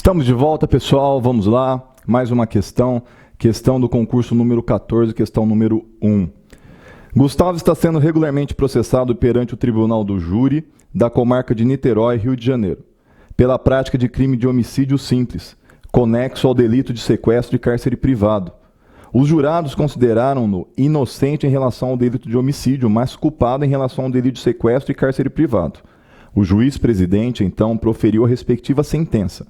Estamos de volta, pessoal. Vamos lá. Mais uma questão. Questão do concurso número 14, questão número 1. Gustavo está sendo regularmente processado perante o Tribunal do Júri da comarca de Niterói, Rio de Janeiro, pela prática de crime de homicídio simples, conexo ao delito de sequestro e cárcere privado. Os jurados consideraram-no inocente em relação ao delito de homicídio, mas culpado em relação ao delito de sequestro e cárcere privado. O juiz-presidente, então, proferiu a respectiva sentença.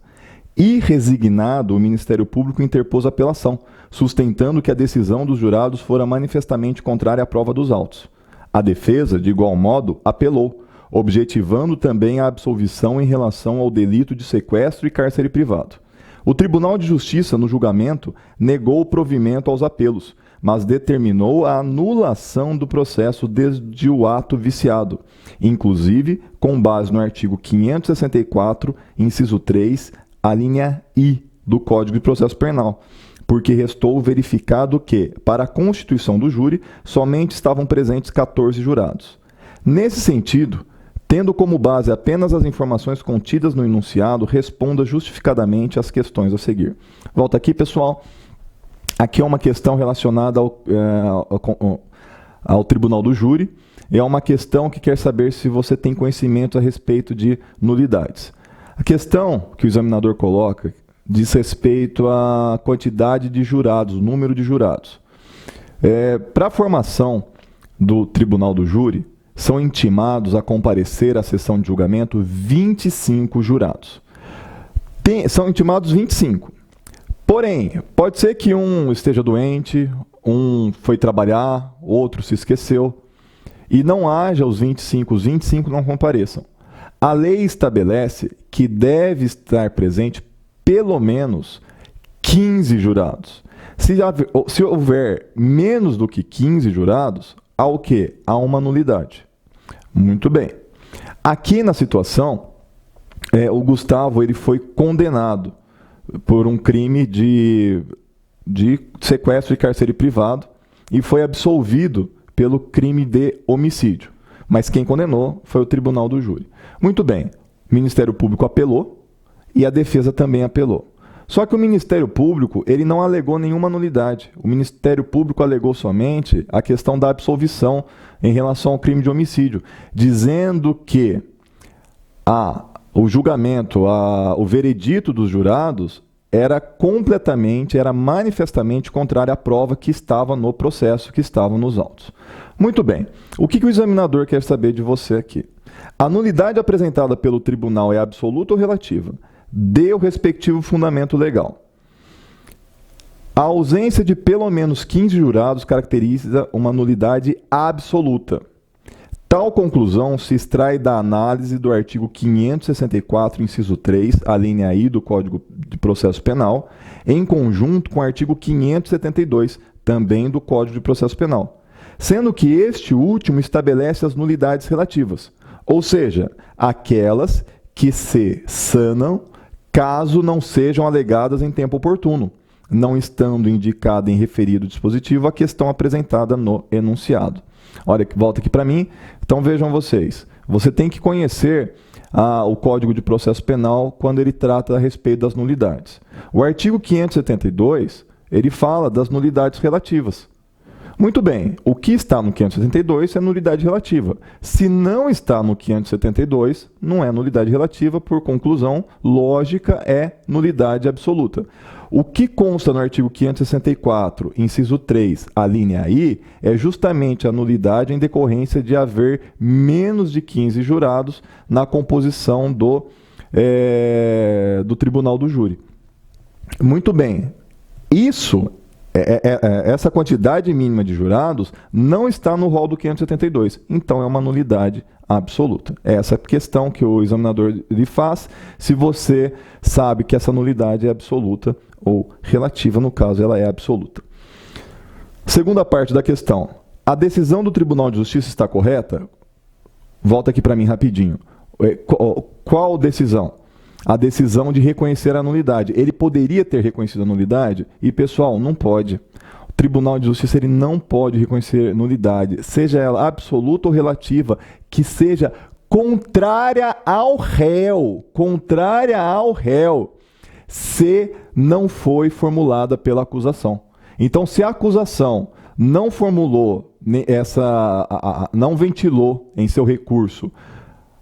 E, resignado, o Ministério Público interpôs apelação, sustentando que a decisão dos jurados fora manifestamente contrária à prova dos autos. A defesa, de igual modo, apelou, objetivando também a absolvição em relação ao delito de sequestro e cárcere privado. O Tribunal de Justiça, no julgamento, negou o provimento aos apelos, mas determinou a anulação do processo desde o ato viciado, inclusive com base no artigo 564, inciso 3, a linha I do Código de Processo Penal, porque restou verificado que, para a constituição do júri, somente estavam presentes 14 jurados. Nesse sentido, tendo como base apenas as informações contidas no enunciado, responda justificadamente às questões a seguir. Volta aqui, pessoal. Aqui é uma questão relacionada ao Tribunal do Júri. É uma questão que quer saber se você tem conhecimento a respeito de nulidades. A questão que o examinador coloca diz respeito à quantidade de jurados, o número de jurados. Para a formação do Tribunal do Júri, são intimados a comparecer à sessão de julgamento 25 jurados. São intimados 25. Porém, pode ser que um esteja doente, um foi trabalhar, outro se esqueceu, e não haja os 25 não compareçam. A lei estabelece que deve estar presente pelo menos 15 jurados. Se houver menos do que 15 jurados, há o quê? Há uma nulidade. Muito bem. Aqui na situação, o Gustavo ele foi condenado por um crime de sequestro e cárcere privado e foi absolvido pelo crime de homicídio. Mas quem condenou foi o Tribunal do Júri. Muito bem, o Ministério Público apelou e a defesa também apelou. Só que o Ministério Público ele não alegou nenhuma nulidade. O Ministério Público alegou somente a questão da absolvição em relação ao crime de homicídio, dizendo que o julgamento, o veredito dos jurados era manifestamente contrário à prova que estava no processo, que estava nos autos. Muito bem. O que o examinador quer saber de você aqui? A nulidade apresentada pelo tribunal é absoluta ou relativa? Dê o respectivo fundamento legal. A ausência de pelo menos 15 jurados caracteriza uma nulidade absoluta. Tal conclusão se extrai da análise do artigo 564, inciso 3, a linha I do Código de Processo Penal, em conjunto com o artigo 572, também do Código de Processo Penal, sendo que este último estabelece as nulidades relativas, ou seja, aquelas que se sanam caso não sejam alegadas em tempo oportuno, não estando indicada em referido dispositivo a questão apresentada no enunciado. Olha, volta aqui para mim. Então vejam vocês. Você tem que conhecer o Código de Processo Penal quando ele trata a respeito das nulidades. O artigo 572, ele fala das nulidades relativas. Muito bem, o que está no 572 é nulidade relativa. Se não está no 572, não é nulidade relativa, por conclusão, lógica é nulidade absoluta. O que consta no artigo 564, inciso 3, a linha I, é justamente a nulidade em decorrência de haver menos de 15 jurados na composição do Tribunal do Júri. Muito bem, essa quantidade mínima de jurados não está no rol do 572, então é uma nulidade absoluta. Essa é a questão que o examinador lhe faz, se você sabe que essa nulidade é absoluta ou relativa, no caso ela é absoluta. Segunda parte da questão. A decisão do Tribunal de Justiça está correta? Volta aqui para mim rapidinho. Qual decisão? A decisão de reconhecer a nulidade. Ele poderia ter reconhecido a nulidade? E, pessoal, não pode. O Tribunal de Justiça ele não pode reconhecer nulidade, seja ela absoluta ou relativa, que seja contrária ao réu. Contrária ao réu. se não foi formulada pela acusação. Então, se a acusação não formulou não ventilou em seu recurso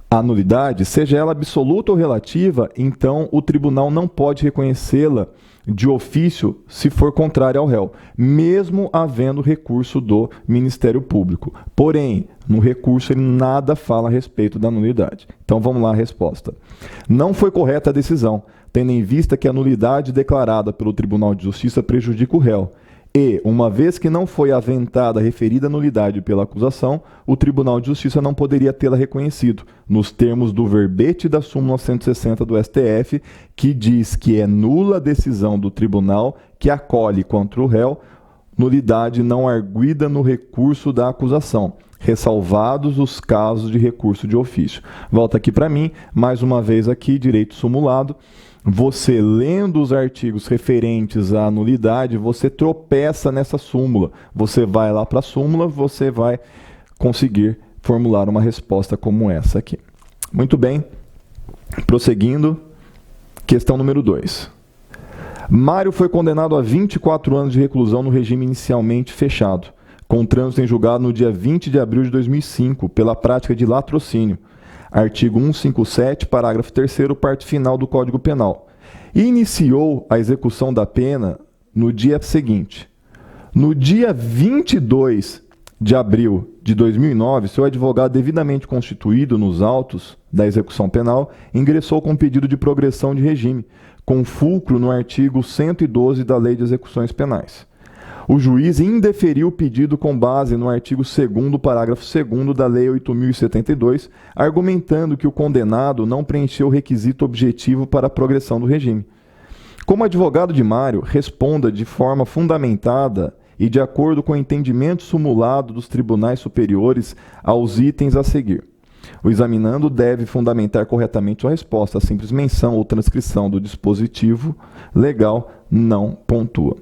a nulidade, seja ela absoluta ou relativa, então o tribunal não pode reconhecê-la de ofício se for contrária ao réu, mesmo havendo recurso do Ministério Público. Porém, no recurso ele nada fala a respeito da nulidade. Então vamos lá a resposta. Não foi correta a decisão, tendo em vista que a nulidade declarada pelo Tribunal de Justiça prejudica o réu. E, uma vez que não foi aventada a referida nulidade pela acusação, o Tribunal de Justiça não poderia tê-la reconhecido, nos termos do verbete da súmula 160 do STF, que diz que é nula a decisão do tribunal que acolhe contra o réu nulidade não arguida no recurso da acusação, ressalvados os casos de recurso de ofício. Volta aqui para mim, mais uma vez aqui, direito simulado. Você lendo os artigos referentes à nulidade, você tropeça nessa súmula. Você vai lá para a súmula, você vai conseguir formular uma resposta como essa aqui. Muito bem. Prosseguindo, questão número 2. Mário foi condenado a 24 anos de reclusão no regime inicialmente fechado, com trânsito em julgado no dia 20 de abril de 2005, pela prática de latrocínio. Artigo 157, parágrafo 3º, parte final do Código Penal. Iniciou a execução da pena no dia seguinte. No dia 22 de abril de 2009, seu advogado devidamente constituído nos autos da execução penal, ingressou com pedido de progressão de regime, com fulcro no artigo 112 da Lei de Execuções Penais. O juiz indeferiu o pedido com base no artigo 2º, parágrafo 2º da Lei 8.072, argumentando que o condenado não preencheu o requisito objetivo para a progressão do regime. Como advogado de Mário, responda de forma fundamentada e de acordo com o entendimento sumulado dos tribunais superiores aos itens a seguir. O examinando deve fundamentar corretamente sua resposta. A simples menção ou transcrição do dispositivo legal não pontua.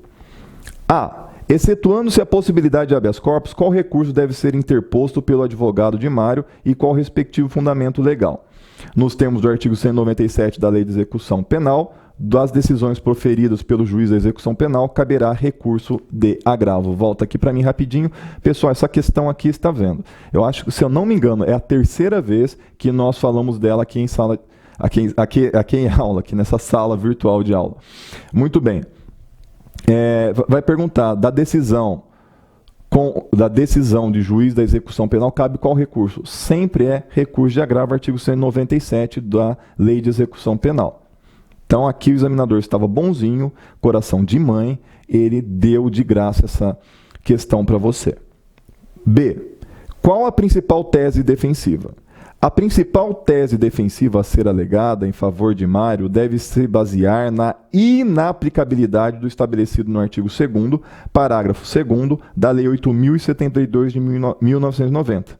A. Excetuando-se a possibilidade de habeas corpus, qual recurso deve ser interposto pelo advogado de Mário e qual o respectivo fundamento legal? Nos termos do artigo 197 da Lei de Execução Penal, das decisões proferidas pelo juiz da execução penal, caberá recurso de agravo. Volta aqui para mim rapidinho. Pessoal, essa questão aqui está vendo. Eu acho que, se eu não me engano, é a terceira vez que nós falamos dela aqui em sala, aqui em aula, aqui nessa sala virtual de aula. Muito bem. Vai perguntar, da decisão de juiz da execução penal, cabe qual recurso? Sempre é recurso de agravo, artigo 197 da Lei de Execução Penal. Então, aqui o examinador estava bonzinho, coração de mãe, ele deu de graça essa questão para você. B. Qual a principal tese defensiva? A principal tese defensiva a ser alegada em favor de Mário deve se basear na inaplicabilidade do estabelecido no artigo 2º, parágrafo 2º da Lei 8.072 de 1990,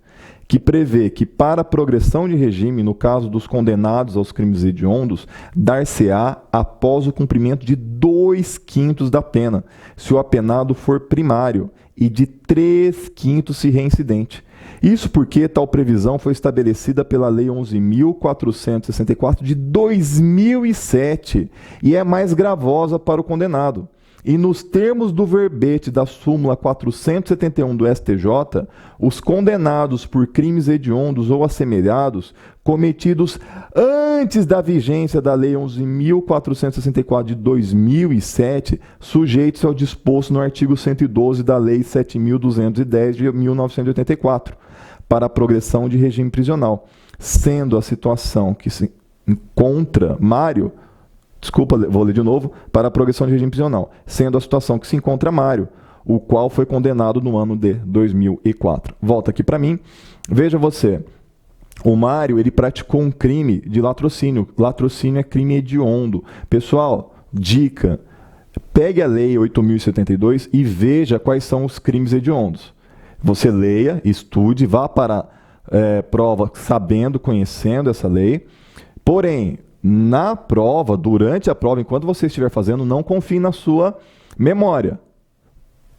que prevê que para a progressão de regime, no caso dos condenados aos crimes hediondos, dar-se-á após o cumprimento de 2/5 da pena, se o apenado for primário, e de 3/5 se reincidente. Isso porque tal previsão foi estabelecida pela Lei 11.464 de 2007 e é mais gravosa para o condenado. E nos termos do verbete da súmula 471 do STJ, os condenados por crimes hediondos ou assemelhados cometidos antes da vigência da Lei 11.464 de 2007, sujeitos ao disposto no artigo 112 da Lei 7.210 de 1984, para a progressão de regime prisional, sendo a situação que se encontra Mário, vou ler de novo, para a progressão de regime prisional, sendo a situação que se encontra Mário, o qual foi condenado no ano de 2004. Volta aqui para mim, veja você, o Mário, ele praticou um crime de latrocínio. Latrocínio é crime hediondo. Pessoal, dica, pegue a Lei 8.072 e veja quais são os crimes hediondos. Você leia, estude, vá para a prova sabendo, conhecendo essa lei. Porém, na prova, durante a prova, enquanto você estiver fazendo, não confie na sua memória.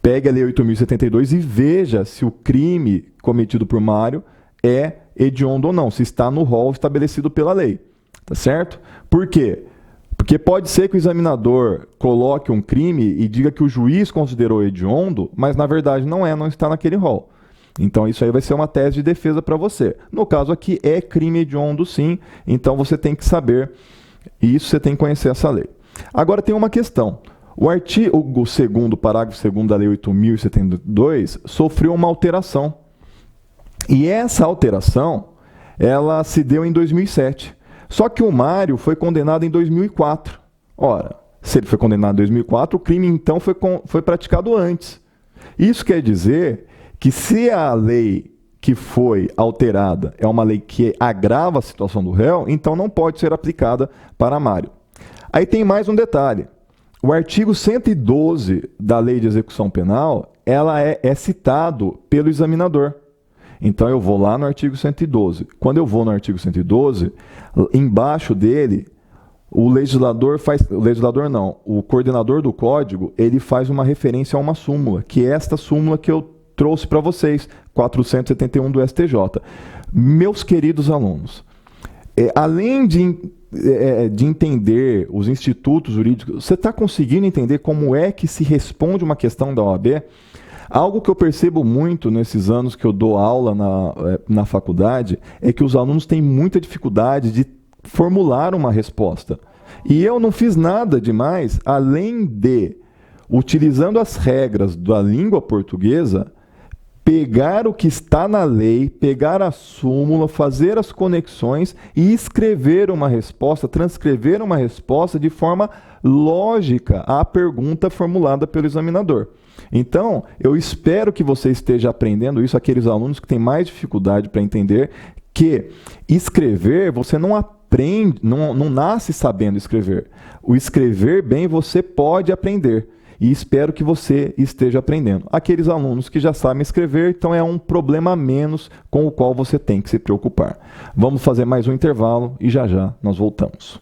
Pegue a Lei 8.072 e veja se o crime cometido por Mário é hediondo ou não, se está no rol estabelecido pela lei. Tá certo? Por quê? Porque pode ser que o examinador coloque um crime e diga que o juiz considerou hediondo, mas na verdade não está naquele rol. Então isso aí vai ser uma tese de defesa para você. No caso aqui é crime hediondo sim, então você tem que saber isso, você tem que conhecer essa lei. Agora tem uma questão. O artigo 2º, parágrafo 2º da Lei 8.072 sofreu uma alteração. E essa alteração, ela se deu em 2007. Só que o Mário foi condenado em 2004. Ora, se ele foi condenado em 2004, o crime então foi praticado antes. Isso quer dizer que se a lei que foi alterada é uma lei que agrava a situação do réu, então não pode ser aplicada para Mário. Aí tem mais um detalhe. O artigo 112 da Lei de Execução Penal, ela é citado pelo examinador. Então eu vou lá no artigo 112. Quando eu vou no artigo 112, embaixo dele, o coordenador do código, ele faz uma referência a uma súmula, que é esta súmula que eu trouxe para vocês, 471 do STJ. Meus queridos alunos, além de entender os institutos jurídicos, você está conseguindo entender como é que se responde uma questão da OAB? Algo que eu percebo muito nesses anos que eu dou aula na faculdade é que os alunos têm muita dificuldade de formular uma resposta. E eu não fiz nada demais, além de, utilizando as regras da língua portuguesa, pegar o que está na lei, pegar a súmula, fazer as conexões e escrever uma resposta, transcrever uma resposta de forma lógica à pergunta formulada pelo examinador. Então, eu espero que você esteja aprendendo isso, aqueles alunos que têm mais dificuldade para entender que escrever, você não aprende, não nasce sabendo escrever. O escrever bem você pode aprender. E espero que você esteja aprendendo. Aqueles alunos que já sabem escrever, então é um problema a menos com o qual você tem que se preocupar. Vamos fazer mais um intervalo e já já nós voltamos.